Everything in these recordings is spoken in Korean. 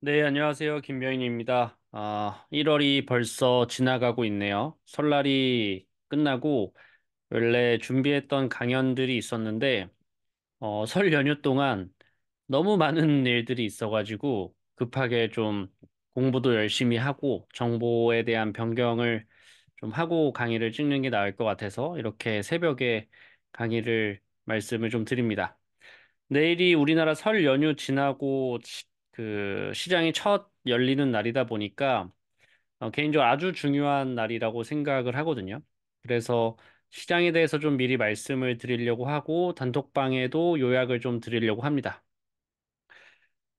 네, 안녕하세요. 김명인입니다. 1월이 벌써 지나가고 있네요. 설날이 끝나고 원래 준비했던 강연들이 있었는데, 설 연휴 동안 너무 많은 일들이 있어가지고 급하게 좀 공부도 열심히 하고 정보에 대한 변경을 좀 하고 강의를 찍는 게 나을 것 같아서 이렇게 새벽에 강의를 말씀을 좀 드립니다. 내일이 우리나라 설 연휴 지나고 그 시장이 첫 열리는 날이다 보니까 개인적으로 아주 중요한 날이라고 생각을 하거든요. 그래서 시장에 대해서 좀 미리 말씀을 드리려고 하고 단톡방에도 요약을 좀 드리려고 합니다.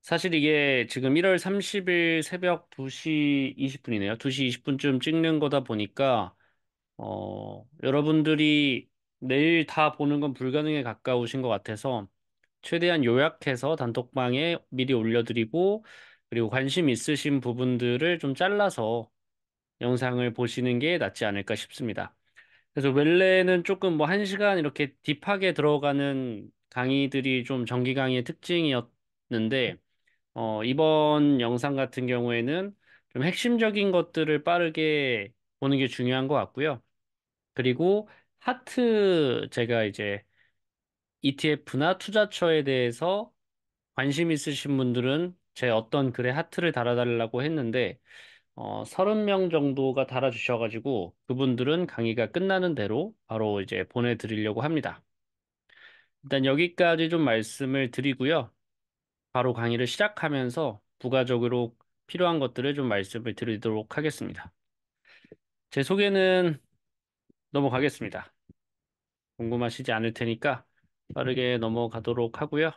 사실 이게 지금 1월 30일 새벽 2시 20분이네요. 2시 20분쯤 찍는 거다 보니까 여러분들이 내일 다 보는 건 불가능에 가까우신 것 같아서 최대한 요약해서 단톡방에 미리 올려드리고, 그리고 관심 있으신 부분들을 좀 잘라서 영상을 보시는 게 낫지 않을까 싶습니다. 그래서 원래는 조금 뭐 1시간 이렇게 딥하게 들어가는 강의들이 좀 정기 강의의 특징이었는데, 이번 영상 같은 경우에는 좀 핵심적인 것들을 빠르게 보는 게 중요한 것 같고요. 그리고 하트 제가 이제 ETF나 투자처에 대해서 관심 있으신 분들은 제 어떤 글에 하트를 달아달라고 했는데, 30명 정도가 달아주셔가지고, 그분들은 강의가 끝나는 대로 바로 이제 보내드리려고 합니다. 일단 여기까지 좀 말씀을 드리고요. 바로 강의를 시작하면서 부가적으로 필요한 것들을 좀 말씀을 드리도록 하겠습니다. 제 소개는 넘어가겠습니다. 궁금하시지 않을 테니까 빠르게 넘어가도록 하고요.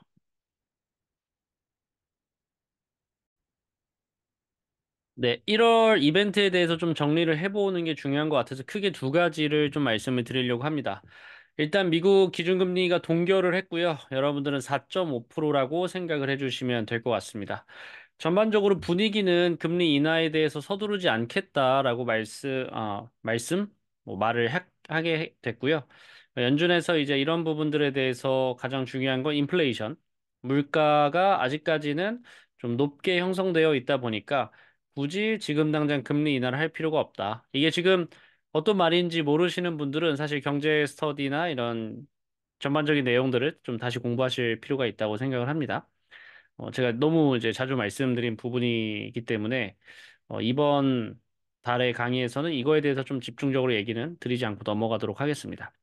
네, 1월 이벤트에 대해서 좀 정리를 해보는 게 중요한 것 같아서 크게 두 가지를 좀 말씀을 드리려고 합니다. 일단 미국 기준금리가 동결을 했고요. 여러분들은 4.5%라고 생각을 해주시면 될 것 같습니다. 전반적으로 분위기는 금리 인하에 대해서 서두르지 않겠다라고 말을 하게 됐고요. 연준에서 이제 이런 부분들에 대해서 가장 중요한 건 인플레이션. 물가가 아직까지는 좀 높게 형성되어 있다 보니까 굳이 지금 당장 금리 인하를 할 필요가 없다. 이게 지금 어떤 말인지 모르시는 분들은 사실 경제 스터디나 이런 전반적인 내용들을 좀 다시 공부하실 필요가 있다고 생각을 합니다. 제가 너무 이제 자주 말씀드린 부분이기 때문에 이번 달의 강의에서는 이거에 대해서 좀 집중적으로 얘기는 드리지 않고 넘어가도록 하겠습니다.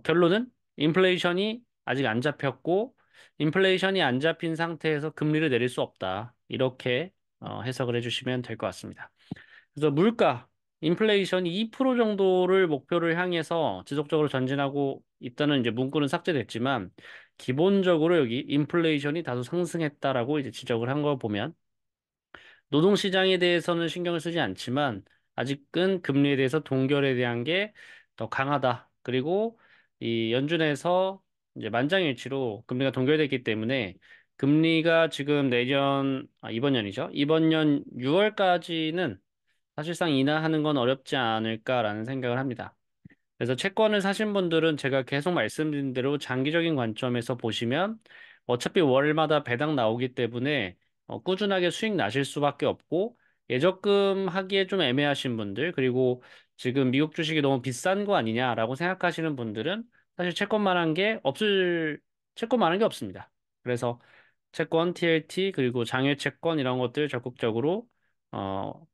결론은 인플레이션이 아직 안 잡혔고 인플레이션이 안 잡힌 상태에서 금리를 내릴 수 없다. 이렇게 해석을 해주시면 될 것 같습니다. 그래서 물가, 인플레이션이 2% 정도를 목표를 향해서 지속적으로 전진하고 있다는 이제 문구는 삭제됐지만 기본적으로 여기 인플레이션이 다소 상승했다라고 이제 지적을 한 거 보면 노동시장에 대해서는 신경을 쓰지 않지만 아직은 금리에 대해서 동결에 대한 게 더 강하다. 그리고 이 연준에서 이제 만장일치로 금리가 동결됐기 때문에 금리가 지금 이번 년이죠. 이번 년 6월까지는 사실상 인하하는 건 어렵지 않을까라는 생각을 합니다. 그래서 채권을 사신 분들은 제가 계속 말씀드린 대로 장기적인 관점에서 보시면 어차피 월마다 배당 나오기 때문에 꾸준하게 수익 나실 수밖에 없고 예적금 하기에 좀 애매하신 분들 그리고 지금 미국 주식이 너무 비싼 거 아니냐라고 생각하시는 분들은 사실 채권만한 게 없습니다. 그래서 채권, TLT, 그리고 장외 채권 이런 것들 적극적으로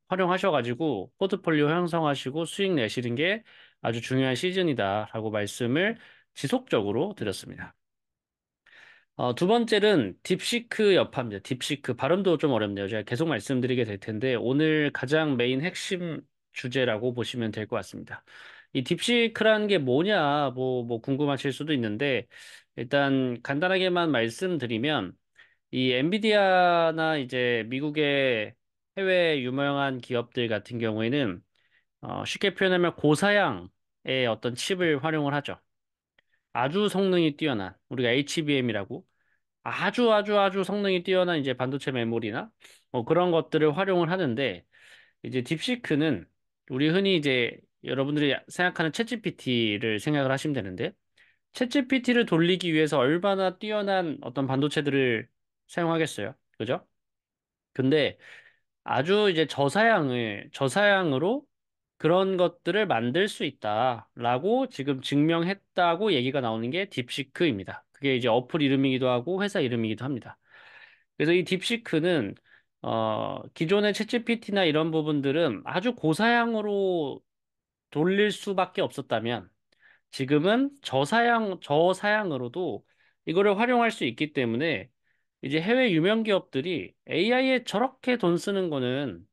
활용하셔가지고 포트폴리오 형성하시고 수익 내시는 게 아주 중요한 시즌이다라고 말씀을 지속적으로 드렸습니다. 두 번째는 딥시크 여파입니다. 딥시크 발음도 좀 어렵네요. 제가 계속 말씀드리게 될 텐데 오늘 가장 메인 핵심 주제라고 보시면 될 것 같습니다. 이 딥시크라는 게 뭐냐 뭐 궁금하실 수도 있는데 일단 간단하게만 말씀드리면 이 엔비디아나 이제 미국의 해외 유명한 기업들 같은 경우에는 쉽게 표현하면 고사양의 어떤 칩을 활용을 하죠. 아주 성능이 뛰어난 우리가 HBM이라고 아주 아주 아주 성능이 뛰어난 이제 반도체 메모리나 뭐 그런 것들을 활용을 하는데 이제 딥시크는 우리 흔히 이제 여러분들이 생각하는 챗GPT를 생각을 하시면 되는데 챗GPT를 돌리기 위해서 얼마나 뛰어난 어떤 반도체들을 사용하겠어요. 그죠? 근데 아주 이제 저사양으로 그런 것들을 만들 수 있다라고 지금 증명했다고 얘기가 나오는 게 딥시크입니다. 그게 이제 어플 이름이기도 하고 회사 이름이기도 합니다. 그래서 이 딥시크는 기존의 챗GPT나 이런 부분들은 아주 고사양으로 돌릴 수밖에 없었다면 지금은 저사양으로도 이거를 활용할 수 있기 때문에 이제 해외 유명 기업들이 AI에 저렇게 돈 쓰는 거는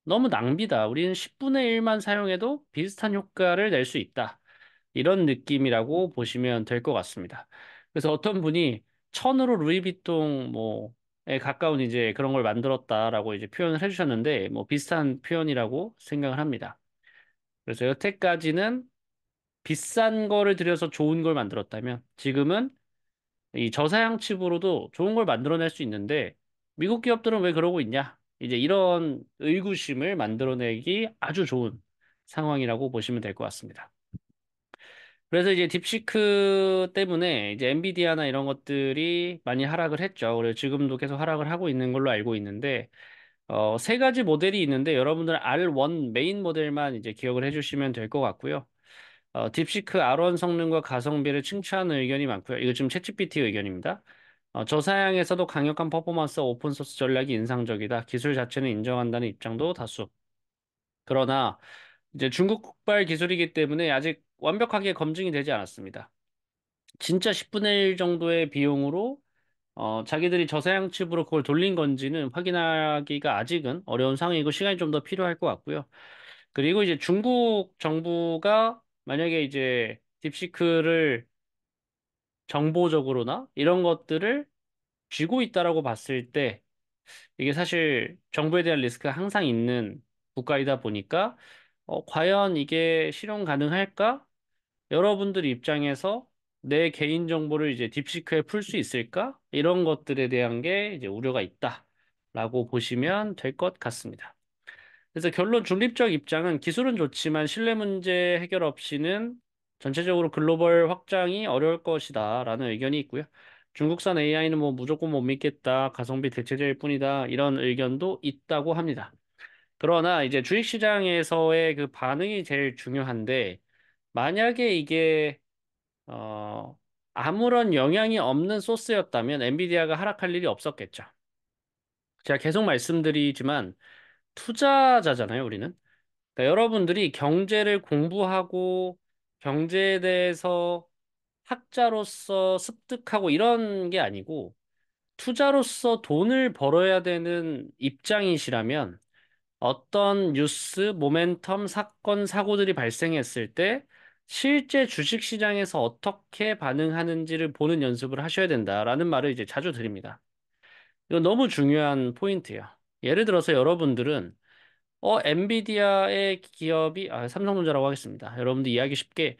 너무 낭비다. 우리는 10분의 1만 사용해도 비슷한 효과를 낼 수 있다. 이런 느낌이라고 보시면 될 것 같습니다. 그래서 어떤 분이 천으로 루이비통 뭐에 가까운 이제 그런 걸 만들었다라고 이제 표현을 해주셨는데 뭐 비슷한 표현이라고 생각을 합니다. 그래서 여태까지는 비싼 거를 들여서 좋은 걸 만들었다면 지금은 이 저사양 칩으로도 좋은 걸 만들어낼 수 있는데 미국 기업들은 왜 그러고 있냐? 이제 이런 의구심을 만들어내기 아주 좋은 상황이라고 보시면 될 것 같습니다. 그래서 이제 딥시크 때문에 이제 엔비디아나 이런 것들이 많이 하락을 했죠. 그래서 지금도 계속 하락을 하고 있는 걸로 알고 있는데 세 가지 모델이 있는데 여러분들은 R1 메인 모델만 이제 기억을 해주시면 될 것 같고요. 딥시크 R1 성능과 가성비를 칭찬하는 의견이 많고요. 이거 지금 챗GPT 의견입니다. 저사양에서도 강력한 퍼포먼스와 오픈소스 전략이 인상적이다. 기술 자체는 인정한다는 입장도 다수. 그러나 이제 중국발 기술이기 때문에 아직 완벽하게 검증이 되지 않았습니다. 진짜 10분의 1 정도의 비용으로 자기들이 저사양 칩으로 그걸 돌린 건지는 확인하기가 아직은 어려운 상황이고 시간이 좀 더 필요할 것 같고요. 그리고 이제 중국 정부가 만약에 이제 딥시크를 정보적으로나 이런 것들을 쥐고 있다라고 봤을 때 이게 사실 정부에 대한 리스크가 항상 있는 국가이다 보니까 과연 이게 실현 가능할까? 여러분들 입장에서 내 개인 정보를 이제 딥시크에 풀 수 있을까? 이런 것들에 대한 게 이제 우려가 있다라고 보시면 될 것 같습니다. 그래서 결론 중립적 입장은 기술은 좋지만 신뢰 문제 해결 없이는 전체적으로 글로벌 확장이 어려울 것이다라는 의견이 있고요. 중국산 AI는 뭐 무조건 못 믿겠다, 가성비 대체제일 뿐이다 이런 의견도 있다고 합니다. 그러나 이제 주식시장에서의 그 반응이 제일 중요한데 만약에 이게 어, 아무런 영향이 없는 소스였다면 엔비디아가 하락할 일이 없었겠죠. 제가 계속 말씀드리지만 투자자잖아요, 우리는. 그러니까 여러분들이 경제를 공부하고 경제에 대해서 학자로서 습득하고 이런 게 아니고 투자로서 돈을 벌어야 되는 입장이시라면 어떤 뉴스, 모멘텀, 사건, 사고들이 발생했을 때 실제 주식시장에서 어떻게 반응하는지를 보는 연습을 하셔야 된다라는 말을 이제 자주 드립니다. 이거 너무 중요한 포인트예요. 예를 들어서 여러분들은 엔비디아의 기업이, 삼성전자라고 하겠습니다. 여러분들 이해하기 쉽게,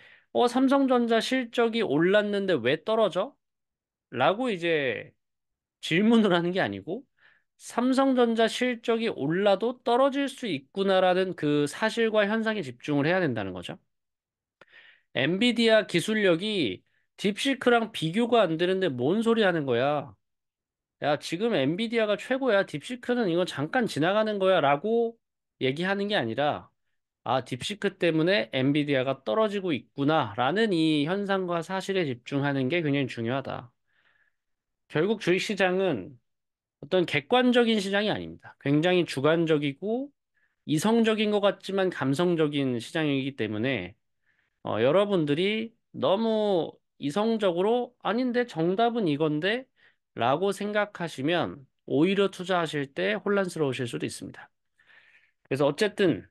삼성전자 실적이 올랐는데 왜 떨어져? 라고 이제 질문을 하는 게 아니고, 삼성전자 실적이 올라도 떨어질 수 있구나라는 그 사실과 현상에 집중을 해야 된다는 거죠. 엔비디아 기술력이 딥시크랑 비교가 안 되는데 뭔 소리 하는 거야? 야, 지금 엔비디아가 최고야. 딥시크는 이거 잠깐 지나가는 거야. 라고 얘기하는 게 아니라, 딥시크 때문에 엔비디아가 떨어지고 있구나. 라는 이 현상과 사실에 집중하는 게 굉장히 중요하다. 결국 주식시장은 어떤 객관적인 시장이 아닙니다. 굉장히 주관적이고 이성적인 것 같지만 감성적인 시장이기 때문에 여러분들이 너무 이성적으로 아닌데 정답은 이건데 라고 생각하시면 오히려 투자하실 때 혼란스러우실 수도 있습니다. 그래서 어쨌든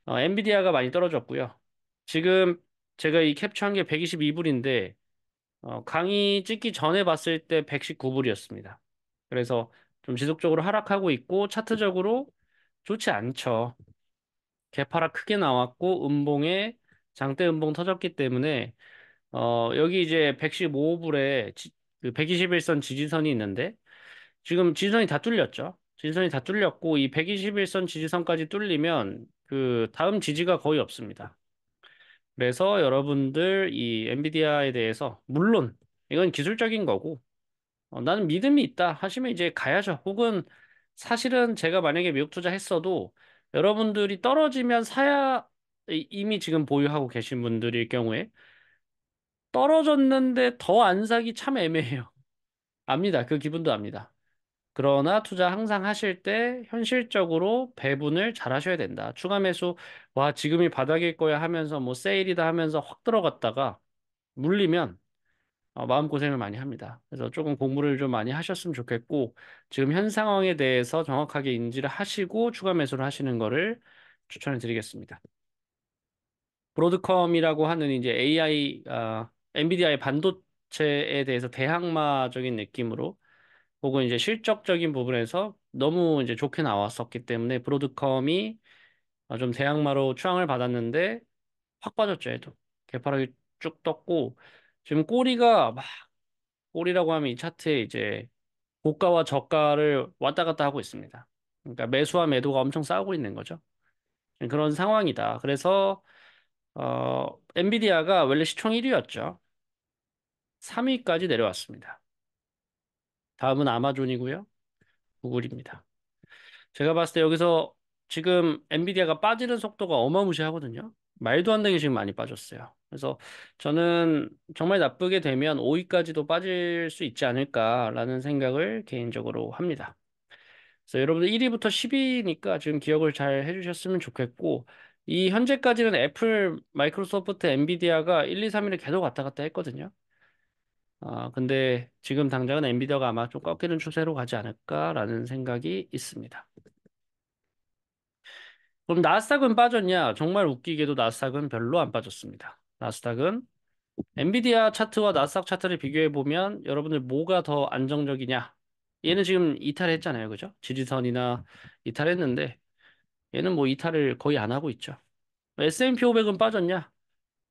엔비디아가 많이 떨어졌고요. 지금 제가 이 캡처한 게 122불인데 강의 찍기 전에 봤을 때 119불이었습니다. 그래서 좀 지속적으로 하락하고 있고 차트적으로 좋지 않죠. 개파락 크게 나왔고 음봉에 장대 음봉 터졌기 때문에 여기 이제 115불에 그 121선 지지선이 있는데 지금 지지선이 다 뚫렸죠. 지지선이 다 뚫렸고 이 121선 지지선까지 뚫리면 그 다음 지지가 거의 없습니다. 그래서 여러분들 이 엔비디아에 대해서 물론 이건 기술적인 거고 나는 믿음이 있다 하시면 이제 가야죠. 혹은 사실은 제가 만약에 미국 투자했어도 여러분들이 떨어지면 사야 이미 지금 보유하고 계신 분들일 경우에 떨어졌는데 더 안 사기 참 애매해요. 압니다. 그 기분도 압니다. 그러나 투자 항상 하실 때 현실적으로 배분을 잘 하셔야 된다. 추가 매수, 와, 지금이 바닥일 거야 하면서 뭐 세일이다 하면서 확 들어갔다가 물리면 마음고생을 많이 합니다. 그래서 조금 공부를 좀 많이 하셨으면 좋겠고, 지금 현 상황에 대해서 정확하게 인지를 하시고 추가 매수를 하시는 거를 추천해 드리겠습니다. 브로드컴이라고 하는 이제 엔비디아의 반도체에 대해서 대항마적인 느낌으로 혹은 이제 실적적인 부분에서 너무 이제 좋게 나왔었기 때문에 브로드컴이 좀 대항마로 추앙을 받았는데 확 빠졌죠, 얘도. 개파락이 쭉 떴고, 지금 꼬리라고 하면 이 차트에 이제 고가와 저가를 왔다 갔다 하고 있습니다. 그러니까 매수와 매도가 엄청 싸우고 있는 거죠. 그런 상황이다. 그래서 엔비디아가 원래 시총 1위였죠. 3위까지 내려왔습니다. 다음은 아마존이고요. 구글입니다. 제가 봤을 때 여기서 지금 엔비디아가 빠지는 속도가 어마무시하거든요. 말도 안 되게 지금 많이 빠졌어요. 그래서 저는 정말 나쁘게 되면 5위까지도 빠질 수 있지 않을까라는 생각을 개인적으로 합니다. 그래서 여러분들 1위부터 10위니까 지금 기억을 잘 해주셨으면 좋겠고, 이 현재까지는 애플, 마이크로소프트, 엔비디아가 1, 2, 3위를 계속 왔다 갔다 했거든요. 근데 지금 당장은 엔비디아가 아마 좀 꺾이는 추세로 가지 않을까라는 생각이 있습니다. 그럼 나스닥은 빠졌냐? 정말 웃기게도 나스닥은 별로 안 빠졌습니다. 나스닥은 엔비디아 차트와 나스닥 차트를 비교해 보면 여러분들 뭐가 더 안정적이냐? 얘는 지금 이탈했잖아요. 그죠? 지지선이나 이탈했는데 얘는 뭐 이탈을 거의 안 하고 있죠. S&P 500은 빠졌냐?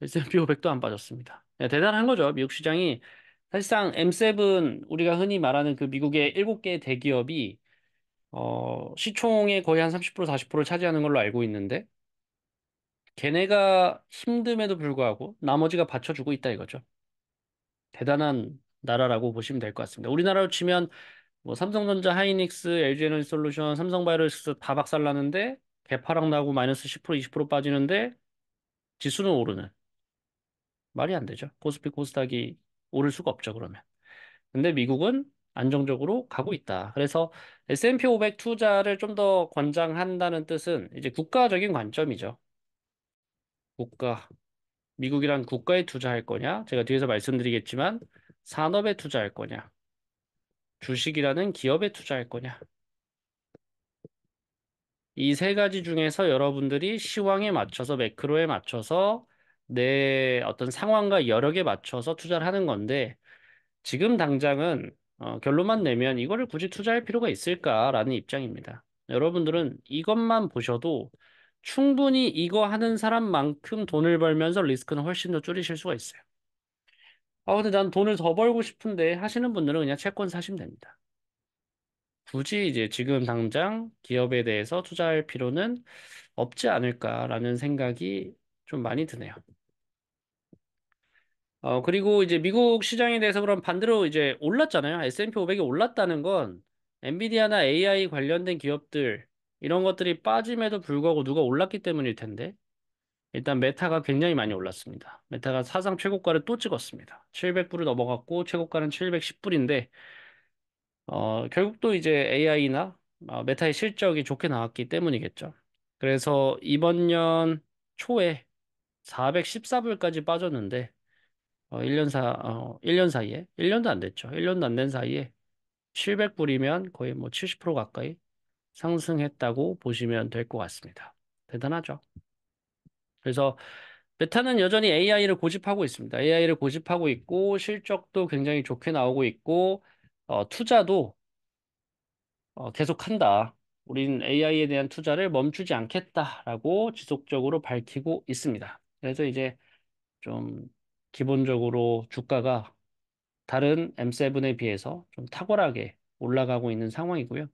S&P 500도 안 빠졌습니다. 네, 대단한 거죠. 미국 시장이 사실상 M7 우리가 흔히 말하는 그 미국의 7개 대기업이 시총의 거의 한 30% 40%를 차지하는 걸로 알고 있는데 걔네가 힘듦에도 불구하고 나머지가 받쳐주고 있다 이거죠. 대단한 나라라고 보시면 될 것 같습니다. 우리나라로 치면 뭐 삼성전자, 하이닉스, LG에너지솔루션, 삼성바이오로직스 다 박살나는데 개파락 나고 마이너스 10% 20% 빠지는데 지수는 오르는 말이 안 되죠. 코스피 코스닥이 오를 수가 없죠, 그러면. 근데 미국은 안정적으로 가고 있다. 그래서 S&P 500 투자를 좀 더 권장한다는 뜻은 이제 국가적인 관점이죠. 국가. 미국이란 국가에 투자할 거냐? 제가 뒤에서 말씀드리겠지만 산업에 투자할 거냐? 주식이라는 기업에 투자할 거냐? 이 세 가지 중에서 여러분들이 시황에 맞춰서 매크로에 맞춰서 내 어떤 상황과 여력에 맞춰서 투자를 하는 건데 지금 당장은 결론만 내면 이거를 굳이 투자할 필요가 있을까라는 입장입니다. 여러분들은 이것만 보셔도 충분히 이거 하는 사람만큼 돈을 벌면서 리스크는 훨씬 더 줄이실 수가 있어요. 근데 난 돈을 더 벌고 싶은데 하시는 분들은 그냥 채권 사시면 됩니다. 굳이 이제 지금 당장 기업에 대해서 투자할 필요는 없지 않을까라는 생각이 좀 많이 드네요. 그리고 이제 미국 시장에 대해서 그럼 반대로 이제 올랐잖아요. S&P 500이 올랐다는 건 엔비디아나 AI 관련된 기업들 이런 것들이 빠짐에도 불구하고 누가 올랐기 때문일 텐데 일단 메타가 굉장히 많이 올랐습니다. 메타가 사상 최고가를 또 찍었습니다. 700불을 넘어갔고 최고가는 710불인데 결국 또 이제 AI나 메타의 실적이 좋게 나왔기 때문이겠죠. 그래서 이번 년 초에 414불까지 빠졌는데 1년 사이에 1년도 안 됐죠. 1년도 안 된 사이에 700불이면 거의 뭐 70% 가까이 상승했다고 보시면 될 것 같습니다. 대단하죠. 그래서 메타는 여전히 AI를 고집하고 있습니다. AI를 고집하고 있고 실적도 굉장히 좋게 나오고 있고 투자도 계속한다. 우리는 AI에 대한 투자를 멈추지 않겠다라고 지속적으로 밝히고 있습니다. 그래서 이제 좀 기본적으로 주가가 다른 M7에 비해서 좀 탁월하게 올라가고 있는 상황이고요.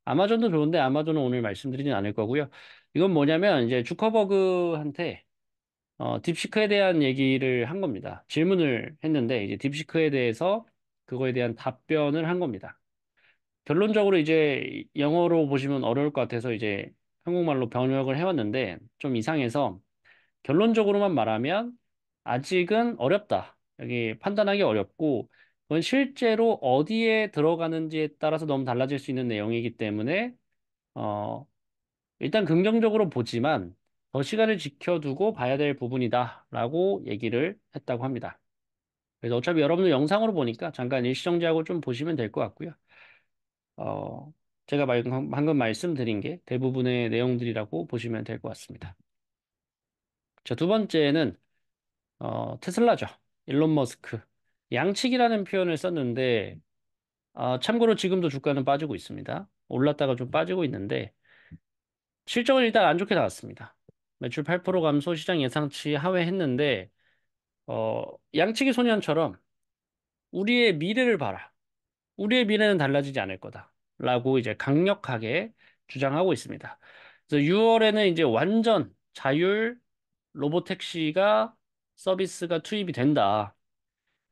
아마존도 좋은데 아마존은 오늘 말씀드리진 않을 거고요. 이건 뭐냐면 이제 주커버그한테 딥시크에 대한 얘기를 한 겁니다. 질문을 했는데 이제 딥시크에 대해서 그거에 대한 답변을 한 겁니다. 결론적으로 이제 영어로 보시면 어려울 것 같아서 이제 한국말로 번역을 해왔는데 좀 이상해서 결론적으로만 말하면 아직은 어렵다. 여기 판단하기 어렵고 그건 실제로 어디에 들어가는지에 따라서 너무 달라질 수 있는 내용이기 때문에 어, 일단 긍정적으로 보지만 더 시간을 지켜두고 봐야 될 부분이다라고 얘기를 했다고 합니다. 그래서 어차피 여러분들 영상으로 보니까 잠깐 일시정지하고 좀 보시면 될 것 같고요. 어, 제가 방금 말씀드린 게 대부분의 내용들이라고 보시면 될 것 같습니다. 자, 두 번째는 테슬라죠. 일론 머스크. 양측이라는 표현을 썼는데 참고로 지금도 주가는 빠지고 있습니다. 올랐다가 좀 빠지고 있는데 실적은 일단 안 좋게 나왔습니다. 매출 8% 감소, 시장 예상치 하회했는데 양치기 소년처럼 우리의 미래를 봐라. 우리의 미래는 달라지지 않을 거다. 라고 이제 강력하게 주장하고 있습니다. 그래서 6월에는 이제 완전 자율 로보택시가 서비스가 투입이 된다.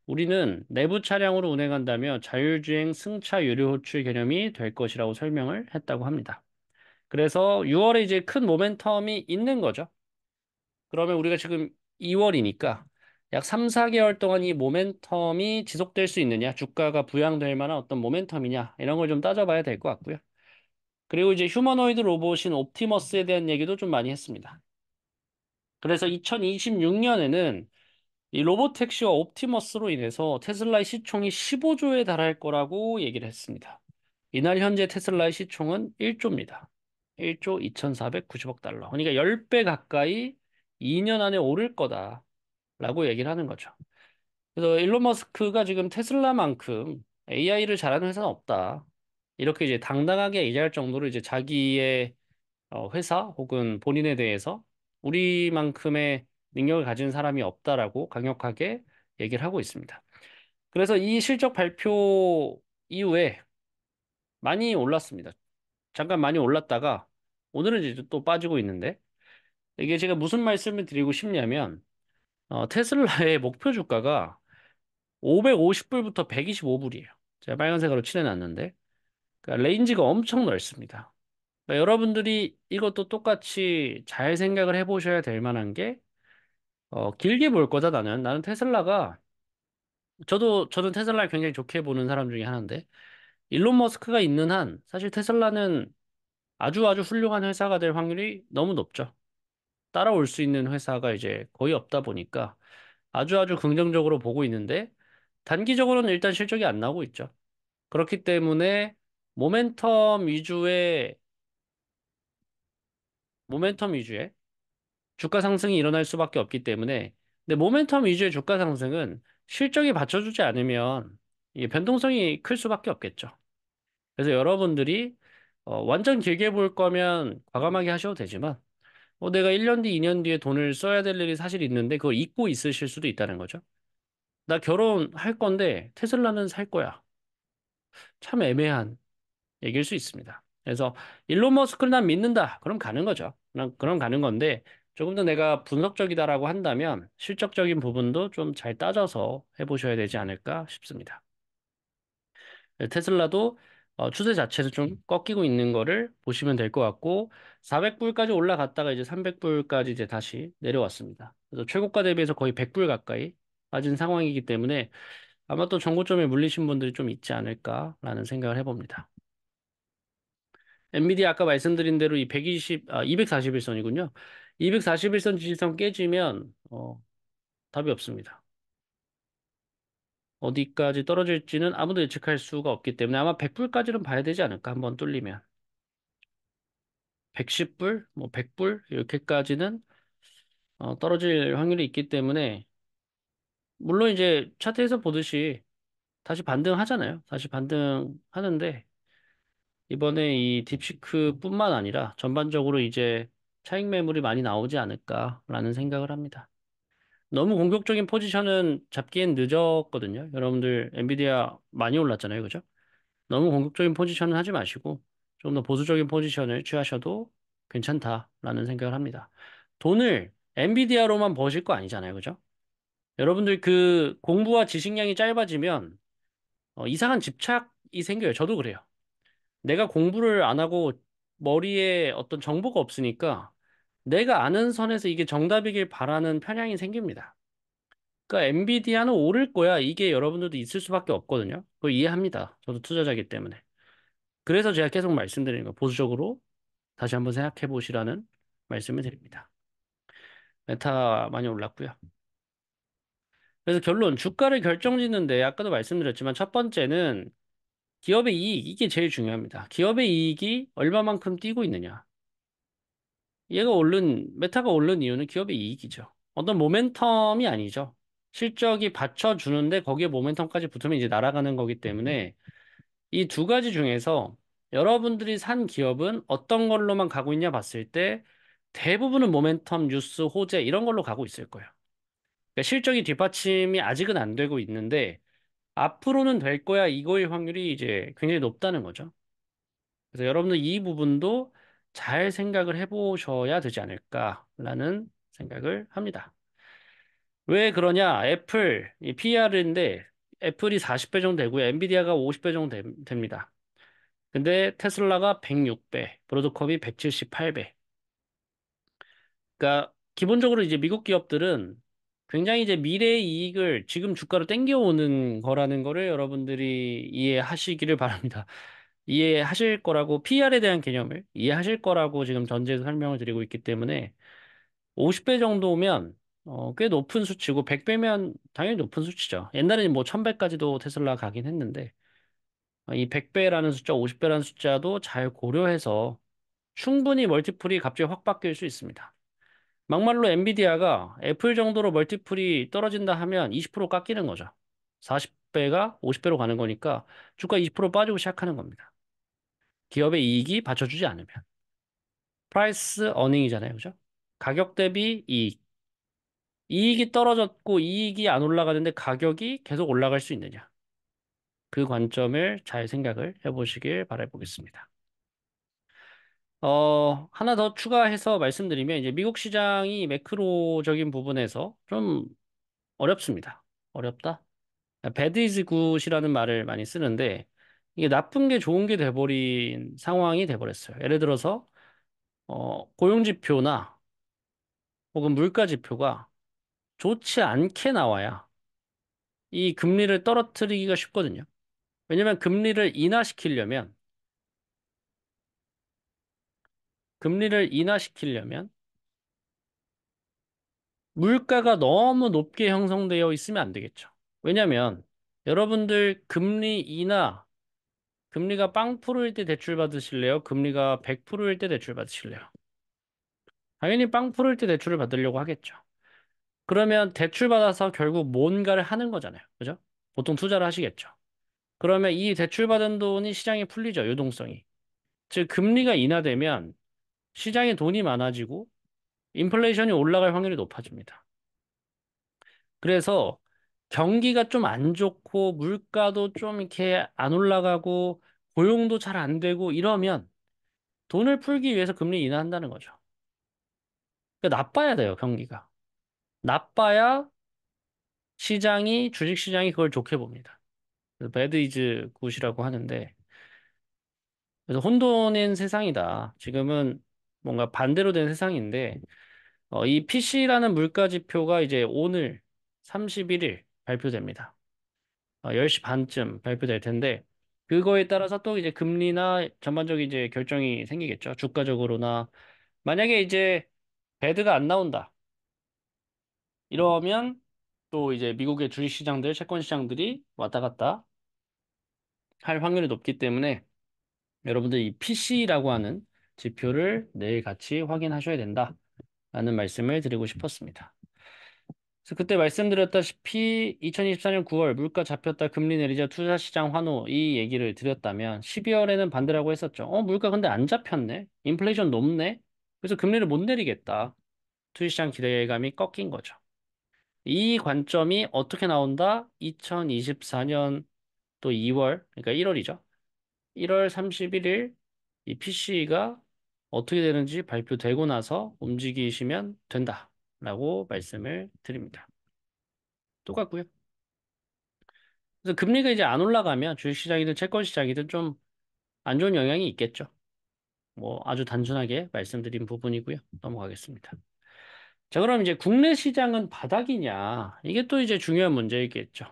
우리는 내부 차량으로 운행한다며 자율주행 승차 유료 호출 개념이 될 것이라고 설명을 했다고 합니다. 그래서 6월에 이제 큰 모멘텀이 있는 거죠. 그러면 우리가 지금 2월이니까 약 3, 4개월 동안 이 모멘텀이 지속될 수 있느냐, 주가가 부양될 만한 어떤 모멘텀이냐, 이런 걸 좀 따져봐야 될 것 같고요. 그리고 이제 휴머노이드 로봇인 옵티머스에 대한 얘기도 좀 많이 했습니다. 그래서 2026년에는 이 로보택시와 옵티머스로 인해서 테슬라의 시총이 15조에 달할 거라고 얘기를 했습니다. 이날 현재 테슬라의 시총은 1조입니다. 1조 2,490억 달러. 그러니까 10배 가까이 2년 안에 오를 거다라고 얘기를 하는 거죠. 그래서 일론 머스크가 지금 테슬라만큼 AI를 잘하는 회사는 없다. 이렇게 이제 당당하게 얘기할 정도로 이제 자기의 회사 혹은 본인에 대해서 우리만큼의 능력을 가진 사람이 없다라고 강력하게 얘기를 하고 있습니다. 그래서 이 실적 발표 이후에 많이 올랐습니다. 잠깐 많이 올랐다가 오늘은 이제 또 빠지고 있는데 이게 제가 무슨 말씀을 드리고 싶냐면 테슬라의 목표 주가가 550불부터 125불이에요. 제가 빨간색으로 칠해놨는데 그러니까 레인지가 엄청 넓습니다. 그러니까 여러분들이 이것도 똑같이 잘 생각을 해보셔야 될 만한 게 길게 볼 거다 나는 테슬라가 저는 테슬라를 굉장히 좋게 보는 사람 중에 하나인데 일론 머스크가 있는 한 사실 테슬라는 아주 아주 훌륭한 회사가 될 확률이 너무 높죠. 따라올 수 있는 회사가 이제 거의 없다 보니까 아주 아주 긍정적으로 보고 있는데 단기적으로는 일단 실적이 안 나오고 있죠. 그렇기 때문에 모멘텀 위주의 모멘텀 위주의 주가 상승이 일어날 수밖에 없기 때문에 근데 모멘텀 위주의 주가 상승은 실적이 받쳐주지 않으면 이게 변동성이 클 수밖에 없겠죠. 그래서 여러분들이 완전 길게 볼 거면 과감하게 하셔도 되지만 내가 1년 뒤, 2년 뒤에 돈을 써야 될 일이 사실 있는데 그걸 잊고 있으실 수도 있다는 거죠. 나 결혼할 건데 테슬라는 살 거야. 참 애매한 얘기일 수 있습니다. 그래서 일론 머스크를 난 믿는다. 그럼 가는 거죠. 그럼 가는 건데 조금 더 내가 분석적이다라고 한다면 실적적인 부분도 좀 잘 따져서 해보셔야 되지 않을까 싶습니다. 테슬라도 추세 자체에서 좀 꺾이고 있는 거를 보시면 될 것 같고 400불까지 올라갔다가 이제 300불까지 이제 다시 내려왔습니다. 그래서 최고가 대비해서 거의 100불 가까이 빠진 상황이기 때문에 아마 또 정고점에 물리신 분들이 좀 있지 않을까라는 생각을 해봅니다. 엔비디아 아까 말씀드린 대로 이 241선이군요. 241선 지지선 깨지면 답이 없습니다. 어디까지 떨어질지는 아무도 예측할 수가 없기 때문에 아마 100불까지는 봐야 되지 않을까 한번 뚫리면 110불, 뭐 100불 이렇게까지는 떨어질 확률이 있기 때문에 물론 이제 차트에서 보듯이 다시 반등하잖아요. 다시 반등하는데 이번에 이 딥시크뿐만 아니라 전반적으로 이제 차익 매물이 많이 나오지 않을까라는 생각을 합니다. 너무 공격적인 포지션은 잡기엔 늦었거든요. 여러분들 엔비디아 많이 올랐잖아요. 그죠? 너무 공격적인 포지션은 하지 마시고 좀 더 보수적인 포지션을 취하셔도 괜찮다라는 생각을 합니다. 돈을 엔비디아로만 버실 거 아니잖아요. 그죠? 여러분들 그 공부와 지식량이 짧아지면 이상한 집착이 생겨요. 저도 그래요. 내가 공부를 안 하고 머리에 어떤 정보가 없으니까 내가 아는 선에서 이게 정답이길 바라는 편향이 생깁니다. 그러니까 엔비디아는 오를 거야. 이게 여러분들도 있을 수밖에 없거든요. 그거 이해합니다. 저도 투자자이기 때문에. 그래서 제가 계속 말씀드리는 거 보수적으로 다시 한번 생각해 보시라는 말씀을 드립니다. 메타 많이 올랐고요. 그래서 결론, 주가를 결정짓는데 아까도 말씀드렸지만 첫 번째는 기업의 이익, 이게 제일 중요합니다. 기업의 이익이 얼마만큼 뛰고 있느냐. 메타가 오른 이유는 기업의 이익이죠. 어떤 모멘텀이 아니죠. 실적이 받쳐주는데 거기에 모멘텀까지 붙으면 이제 날아가는 거기 때문에 이 두 가지 중에서 여러분들이 산 기업은 어떤 걸로만 가고 있냐 봤을 때 대부분은 모멘텀, 뉴스, 호재 이런 걸로 가고 있을 거예요. 그러니까 실적이 뒷받침이 아직은 안 되고 있는데 앞으로는 될 거야 이거의 확률이 이제 굉장히 높다는 거죠. 그래서 여러분들 이 부분도 잘 생각을 해보셔야 되지 않을까라는 생각을 합니다. 왜 그러냐? 애플, 이 PR인데 애플이 40배 정도 되고요. 엔비디아가 50배 정도 됩니다. 근데 테슬라가 106배, 브로드컵이 178배. 그러니까 기본적으로 이제 미국 기업들은 굉장히 이제 미래의 이익을 지금 주가로 땡겨오는 거라는 거를 여러분들이 이해하시기를 바랍니다. 이해하실 거라고 PR에 대한 개념을 이해하실 거라고 지금 전제해서 설명을 드리고 있기 때문에 50배 정도면 꽤 높은 수치고 100배면 당연히 높은 수치죠. 옛날에는 뭐 1000배까지도 테슬라 가긴 했는데 이 100배라는 숫자, 50배라는 숫자도 잘 고려해서 충분히 멀티플이 갑자기 확 바뀔 수 있습니다. 막말로 엔비디아가 애플 정도로 멀티플이 떨어진다 하면 20% 깎이는 거죠. 40배가 50배로 가는 거니까 주가 20% 빠지고 시작하는 겁니다. 기업의 이익이 받쳐주지 않으면. 프라이스 어닝이잖아요. 그죠? 가격 대비 이익. 이익이 떨어졌고 이익이 안 올라가는데 가격이 계속 올라갈 수 있느냐. 그 관점을 잘 생각을 해보시길 바라보겠습니다. 하나 더 추가해서 말씀드리면 이제 미국 시장이 매크로적인 부분에서 좀 어렵습니다. 어렵다? bad is good이라는 말을 많이 쓰는데 이게 나쁜 게 좋은 게 돼버린 상황이 돼버렸어요. 예를 들어서 고용 지표나 혹은 물가 지표가 좋지 않게 나와야 이 금리를 떨어뜨리기가 쉽거든요. 왜냐면 금리를 인하시키려면 물가가 너무 높게 형성되어 있으면 안 되겠죠. 왜냐면 여러분들 금리가 0%일 때 대출 받으실래요? 금리가 100%일 때 대출 받으실래요? 당연히 0%일 때 대출을 받으려고 하겠죠. 그러면 대출 받아서 결국 뭔가를 하는 거잖아요. 그죠? 보통 투자를 하시겠죠. 그러면 이 대출 받은 돈이 시장에 풀리죠. 유동성이. 즉 금리가 인하되면 시장에 돈이 많아지고 인플레이션이 올라갈 확률이 높아집니다. 그래서 경기가 좀 안 좋고 물가도 좀 이렇게 안 올라가고 고용도 잘 안 되고 이러면 돈을 풀기 위해서 금리 인하한다는 거죠. 그러니까 나빠야 돼요, 경기가. 나빠야 주식 시장이 그걸 좋게 봅니다. 그래서 배드 이즈 굿이라고 하는데 그래서 혼돈인 세상이다. 지금은 뭔가 반대로 된 세상인데 이 PC라는 물가 지표가 이제 오늘 31일 발표됩니다. 10시 반쯤 발표될 텐데, 그거에 따라서 또 이제 금리나 전반적인 이제 결정이 생기겠죠. 주가적으로나. 만약에 이제 배드가 안 나온다. 이러면 또 이제 미국의 주식시장들, 채권시장들이 왔다 갔다 할 확률이 높기 때문에 여러분들 이 PC라고 하는 지표를 내일 같이 확인하셔야 된다라는 말씀을 드리고 싶었습니다. 그래서 그때 말씀드렸다시피 2024년 9월 물가 잡혔다 금리 내리자 투자시장 환호 이 얘기를 드렸다면 12월에는 반대라고 했었죠. 물가 근데 안 잡혔네. 인플레이션 높네. 그래서 금리를 못 내리겠다. 투자시장 기대감이 꺾인 거죠. 이 관점이 어떻게 나온다? 2024년 또 2월, 그러니까 1월이죠. 1월 31일 이 PC가 어떻게 되는지 발표되고 나서 움직이시면 된다라고 말씀을 드립니다. 똑같고요. 그래서 금리가 이제 안 올라가면 주식시장이든 채권시장이든 좀 안 좋은 영향이 있겠죠. 뭐 아주 단순하게 말씀드린 부분이고요. 넘어가겠습니다. 자, 그럼 이제 국내 시장은 바닥이냐? 이게 또 이제 중요한 문제이겠죠.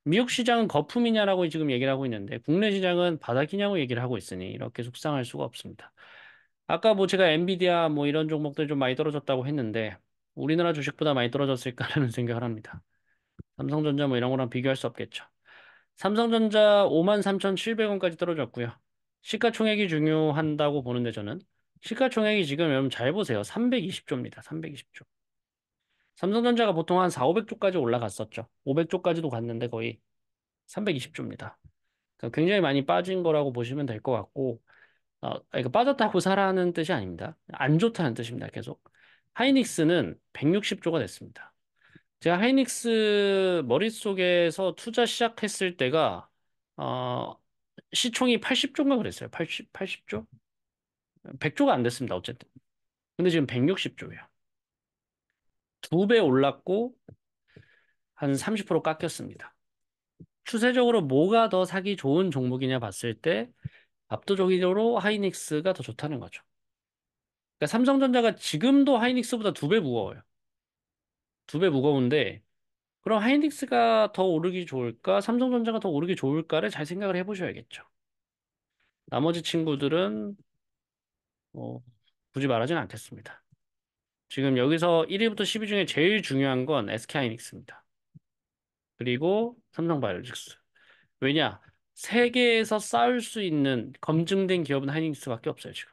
미국 시장은 거품이냐라고 지금 얘기를 하고 있는데 국내 시장은 바닥이냐고 얘기를 하고 있으니 이렇게 속상할 수가 없습니다. 아까 뭐 제가 엔비디아 뭐 이런 종목들 좀 많이 떨어졌다고 했는데 우리나라 주식보다 많이 떨어졌을까라는 생각을 합니다. 삼성전자 뭐 이런 거랑 비교할 수 없겠죠. 삼성전자 53,700원까지 떨어졌고요. 시가총액이 중요한다고 보는데 저는 시가총액이 지금 여러분 잘 보세요. 320조입니다. 320조. 삼성전자가 보통 한 4, 500조까지 올라갔었죠. 500조까지도 갔는데 거의 320조입니다. 굉장히 많이 빠진 거라고 보시면 될 것 같고, 그러니까 빠졌다고 사라는 뜻이 아닙니다. 안 좋다는 뜻입니다. 계속. 하이닉스는 160조가 됐습니다. 제가 하이닉스 머릿속에서 투자 시작했을 때가, 어, 시총이 80조인가 그랬어요. 80조? 100조가 안 됐습니다. 어쨌든. 근데 지금 160조예요. 두 배 올랐고, 한 30% 깎였습니다. 추세적으로 뭐가 더 사기 좋은 종목이냐 봤을 때, 압도적으로 하이닉스가 더 좋다는 거죠. 그러니까 삼성전자가 지금도 하이닉스보다 두 배 무거워요. 두 배 무거운데, 그럼 하이닉스가 더 오르기 좋을까? 삼성전자가 더 오르기 좋을까를 잘 생각을 해보셔야겠죠. 나머지 친구들은 뭐 굳이 말하진 않겠습니다. 지금 여기서 1위부터 10위 중에 제일 중요한 건 SK하이닉스입니다. 그리고 삼성바이오로직스. 왜냐? 세계에서 싸울 수 있는 검증된 기업은 하이닉스밖에 없어요, 지금.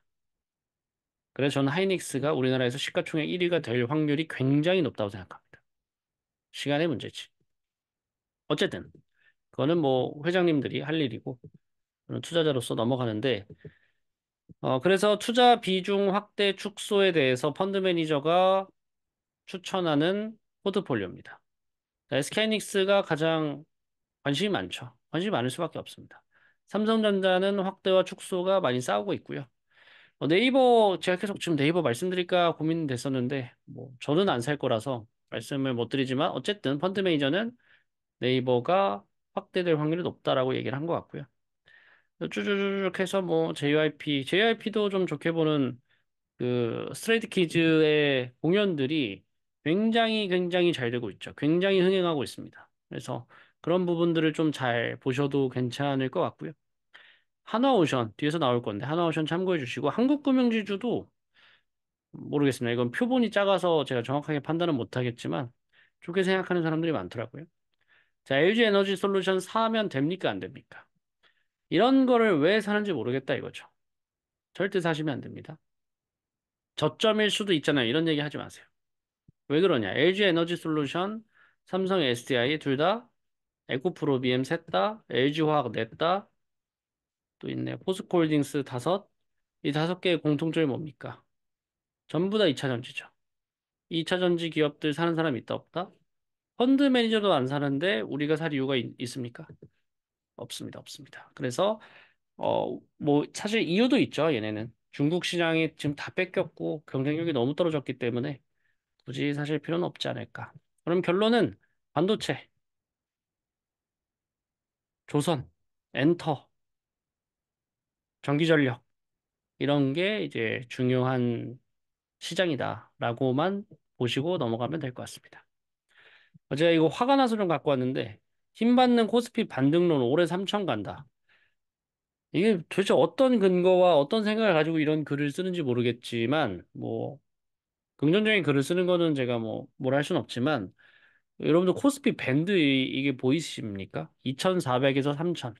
그래서 저는 하이닉스가 우리나라에서 시가총액 1위가 될 확률이 굉장히 높다고 생각합니다. 시간의 문제지. 어쨌든 그거는 뭐 회장님들이 할 일이고 저는 투자자로서 넘어가는데 그래서 투자 비중 확대 축소에 대해서 펀드 매니저가 추천하는 포트폴리오입니다. SK하이닉스가 가장 관심이 많죠. 관심이 많을 수밖에 없습니다. 삼성전자는 확대와 축소가 많이 싸우고 있고요. 네이버 제가 계속 지금 네이버 말씀드릴까 고민됐었는데 뭐 저는 안 살 거라서 말씀을 못 드리지만 어쨌든 펀드 매니저는 네이버가 확대될 확률이 높다라고 얘기를 한 것 같고요. 쭈쭈쭈쭉 해서 뭐 JYP도 좀 좋게 보는 그 스트레이트 키즈의 공연들이 굉장히 잘 되고 있죠. 굉장히 흥행하고 있습니다. 그래서 그런 부분들을 좀 잘 보셔도 괜찮을 것 같고요. 하나오션 뒤에서 나올 건데 하나오션 참고해 주시고 한국금융지주도 모르겠습니다. 이건 표본이 작아서 제가 정확하게 판단은 못하겠지만 좋게 생각하는 사람들이 많더라고요. 자, LG 에너지 솔루션 사면 됩니까? 안 됩니까? 이런 거를 왜 사는지 모르겠다 이거죠. 절대 사시면 안 됩니다. 저점일 수도 있잖아요. 이런 얘기 하지 마세요. 왜 그러냐? LG 에너지 솔루션, 삼성 SDI 둘 다, 에코프로비엠 셋 다, LG화학 냈다, 또 있네. 포스코홀딩스 다섯. 이 다섯 개의 공통점이 뭡니까? 전부 다 2차 전지죠. 2차 전지 기업들 사는 사람 있다 없다? 펀드 매니저도 안 사는데 우리가 살 이유가 있습니까? 없습니다. 없습니다. 그래서 뭐 사실 이유도 있죠. 얘네는 중국 시장이 지금 다 뺏겼고 경쟁력이 너무 떨어졌기 때문에 굳이 사실 필요는 없지 않을까. 그럼 결론은 반도체, 조선, 엔터, 전기전력 이런 게 이제 중요한 시장이다라고만 보시고 넘어가면 될 것 같습니다. 제가 이거 화가 나서 좀 갖고 왔는데 힘 받는 코스피 반등론 올해 3천 간다. 이게 도대체 어떤 근거와 어떤 생각을 가지고 이런 글을 쓰는지 모르겠지만 뭐 긍정적인 글을 쓰는 거는 제가 뭐 뭘 할 수는 없지만 여러분들 코스피 밴드 이게 보이십니까? 2,400에서 3,000.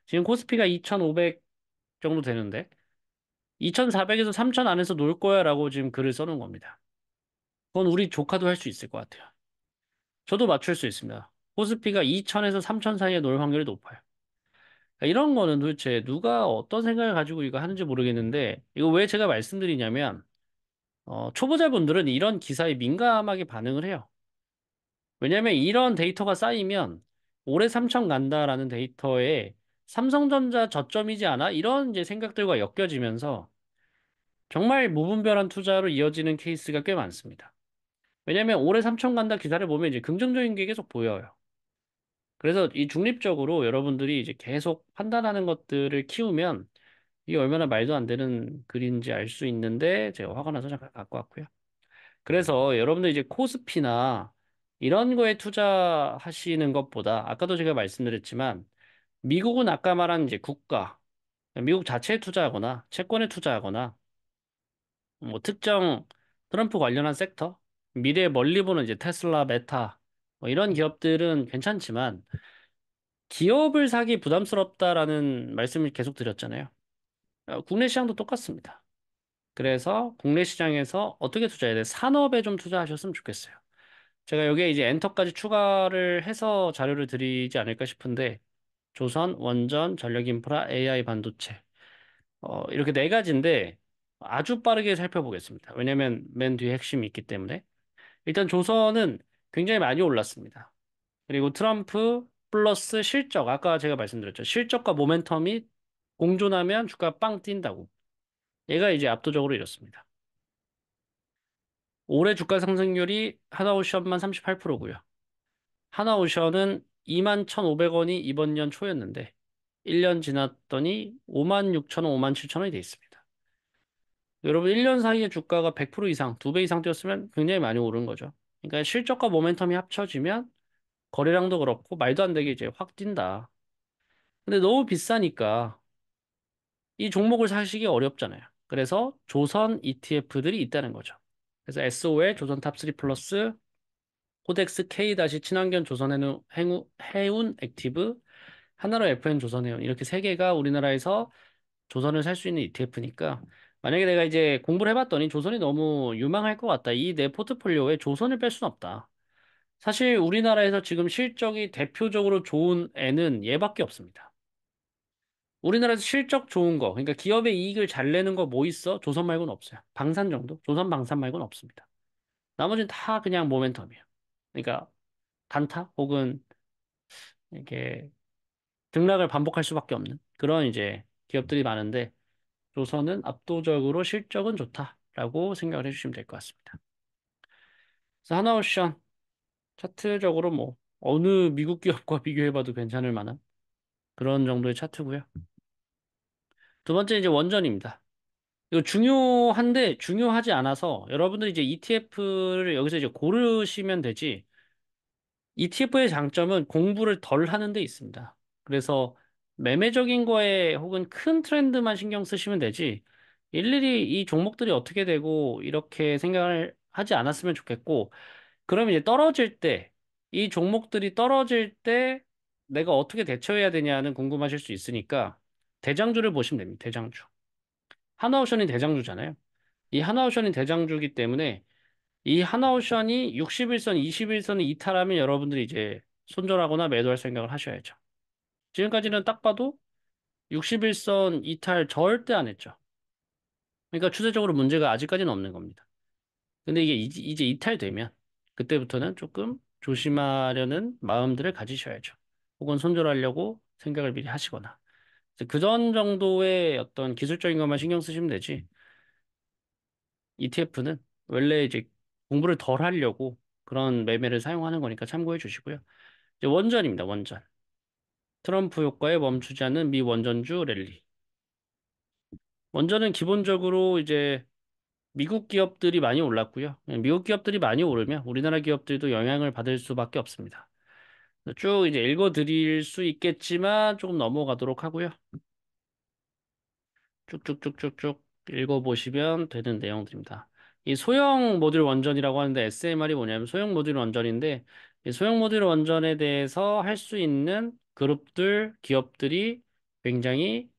지금 코스피가 2,500 정도 되는데 2,400에서 3,000 안에서 놀 거야라고 지금 글을 써놓은 겁니다. 그건 우리 조카도 할 수 있을 것 같아요. 저도 맞출 수 있습니다. 코스피가 2,000에서 3,000 사이에 놀 확률이 높아요. 그러니까 이런 거는 도대체 누가 어떤 생각을 가지고 이거 하는지 모르겠는데 이거 왜 제가 말씀드리냐면 초보자분들은 이런 기사에 민감하게 반응을 해요. 왜냐면 이런 데이터가 쌓이면 올해 3천 간다라는 데이터에 삼성전자 저점이지 않아? 이런 이제 생각들과 엮여지면서 정말 무분별한 투자로 이어지는 케이스가 꽤 많습니다. 왜냐면 올해 3천 간다 기사를 보면 이제 긍정적인 게 계속 보여요. 그래서 이 중립적으로 여러분들이 이제 계속 판단하는 것들을 키우면 이게 얼마나 말도 안 되는 글인지 알 수 있는데 제가 화가 나서 잠깐 갖고 왔고요. 그래서 여러분들 이제 코스피나 이런 거에 투자하시는 것보다 아까도 제가 말씀드렸지만 미국은 아까 말한 이제 국가, 미국 자체에 투자하거나 채권에 투자하거나 뭐 특정 트럼프 관련한 섹터, 미래에 멀리 보는 이제 테슬라, 메타 뭐 이런 기업들은 괜찮지만 기업을 사기 부담스럽다라는 말씀을 계속 드렸잖아요. 국내 시장도 똑같습니다. 그래서 국내 시장에서 어떻게 투자해야 돼? 산업에 좀 투자하셨으면 좋겠어요. 제가 여기에 이제 엔터까지 추가를 해서 자료를 드리지 않을까 싶은데 조선, 원전, 전력인프라, AI 반도체 이렇게 네 가지인데 아주 빠르게 살펴보겠습니다. 왜냐하면 맨 뒤에 핵심이 있기 때문에 일단 조선은 굉장히 많이 올랐습니다. 그리고 트럼프 플러스 실적 아까 제가 말씀드렸죠. 실적과 모멘텀이 공존하면 주가 빵 뛴다고. 얘가 이제 압도적으로 이렇습니다. 올해 주가 상승률이 하나오션만 38%고요. 하나오션은 21,500원이 이번 년 초였는데 1년 지났더니 56,000원, 57,000원이 돼 있습니다. 여러분 1년 사이에 주가가 100% 이상, 2배 이상 뛰었으면 굉장히 많이 오른 거죠. 그러니까 실적과 모멘텀이 합쳐지면 거래량도 그렇고 말도 안 되게 이제 확 뛴다. 근데 너무 비싸니까 이 종목을 사시기 어렵잖아요. 그래서 조선 ETF들이 있다는 거죠. 그래서 SOL 조선 탑3 플러스 코덱스 K 다시 친환경 조선해운 해운 액티브 하나로 FN 조선해운 이렇게 세 개가 우리나라에서 조선을 살 수 있는 ETF니까 만약에 내가 이제 공부를 해봤더니 조선이 너무 유망할 것 같다. 이 내 포트폴리오에 조선을 뺄 수는 없다. 사실 우리나라에서 지금 실적이 대표적으로 좋은 애는 얘밖에 없습니다. 우리나라에서 실적 좋은 거, 그러니까 기업의 이익을 잘 내는 거 뭐 있어? 조선 말고는 없어요. 방산 정도? 조선 방산 말고는 없습니다. 나머지는 다 그냥 모멘텀이에요. 그러니까 단타 혹은 이렇게 등락을 반복할 수밖에 없는 그런 이제 기업들이 많은데 조선은 압도적으로 실적은 좋다라고 생각을 해주시면 될 것 같습니다. 그래서 하나옵션 차트적으로 뭐 어느 미국 기업과 비교해봐도 괜찮을 만한 그런 정도의 차트고요. 두 번째 이제 원전입니다. 이거 중요한데 중요하지 않아서 여러분들 이제 ETF를 여기서 이제 고르시면 되지. ETF의 장점은 공부를 덜 하는 데 있습니다. 그래서 매매적인 거에 혹은 큰 트렌드만 신경 쓰시면 되지. 일일이 이 종목들이 어떻게 되고 이렇게 생각을 하지 않았으면 좋겠고, 그럼 이제 떨어질 때, 이 종목들이 떨어질 때 내가 어떻게 대처해야 되냐는 궁금하실 수 있으니까 대장주를 보시면 됩니다. 대장주. 하나오션이 대장주잖아요. 이 하나오션이 대장주기 때문에 이 하나오션이 60일선, 20일선을 이탈하면 여러분들이 이제 손절하거나 매도할 생각을 하셔야죠. 지금까지는 딱 봐도 60일선 이탈 절대 안 했죠. 그러니까 추세적으로 문제가 아직까지는 없는 겁니다. 근데 이게 이제 이탈되면 그때부터는 조금 조심하려는 마음들을 가지셔야죠. 혹은 손절하려고 생각을 미리 하시거나. 그 전 정도의 어떤 기술적인 것만 신경 쓰시면 되지. ETF는 원래 이제 공부를 덜 하려고 그런 매매를 사용하는 거니까 참고해 주시고요. 이제 원전입니다. 원전. 트럼프 효과에 멈추지 않는 미 원전주 랠리. 원전은 기본적으로 이제 미국 기업들이 많이 올랐고요. 미국 기업들이 많이 오르면 우리나라 기업들도 영향을 받을 수밖에 없습니다. 쭉 이제 읽어 드릴 수 있겠지만 조금 넘어가도록 하고요. 쭉쭉쭉쭉쭉 읽어보시면 되는 내용들입니다. 이 소형 모듈 원전이라고 하는데 SMR이 뭐냐면 소형 모듈 원전인데 이 소형 모듈 원전에 대해서 할 수 있는 그룹들, 기업들이 굉장히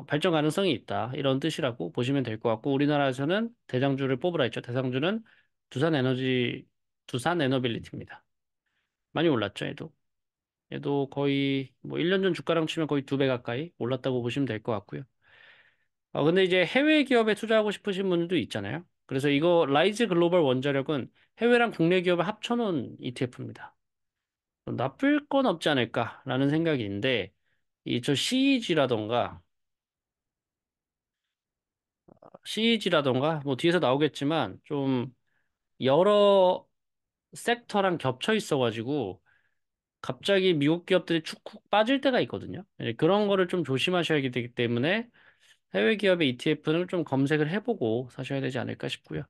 발전 가능성이 있다. 이런 뜻이라고 보시면 될 것 같고 우리나라에서는 대장주를 뽑으라 했죠. 대장주는 두산 에너빌리티입니다. 많이 올랐죠, 얘도. 얘도 거의 뭐 1년 전 주가랑 치면 거의 2배 가까이 올랐다고 보시면 될 것 같고요. 근데 이제 해외 기업에 투자하고 싶으신 분들도 있잖아요. 그래서 이거 라이즈 글로벌 원자력은 해외랑 국내 기업을 합쳐놓은 ETF입니다. 나쁠 건 없지 않을까라는 생각인데, 이 저 CEG라던가, 뭐 뒤에서 나오겠지만, 좀 여러 섹터랑 겹쳐 있어가지고, 갑자기 미국 기업들이 축 빠질 때가 있거든요. 그런 거를 좀 조심하셔야 되기 때문에, 해외 기업의 ETF를 좀 검색을 해보고 사셔야 되지 않을까 싶고요.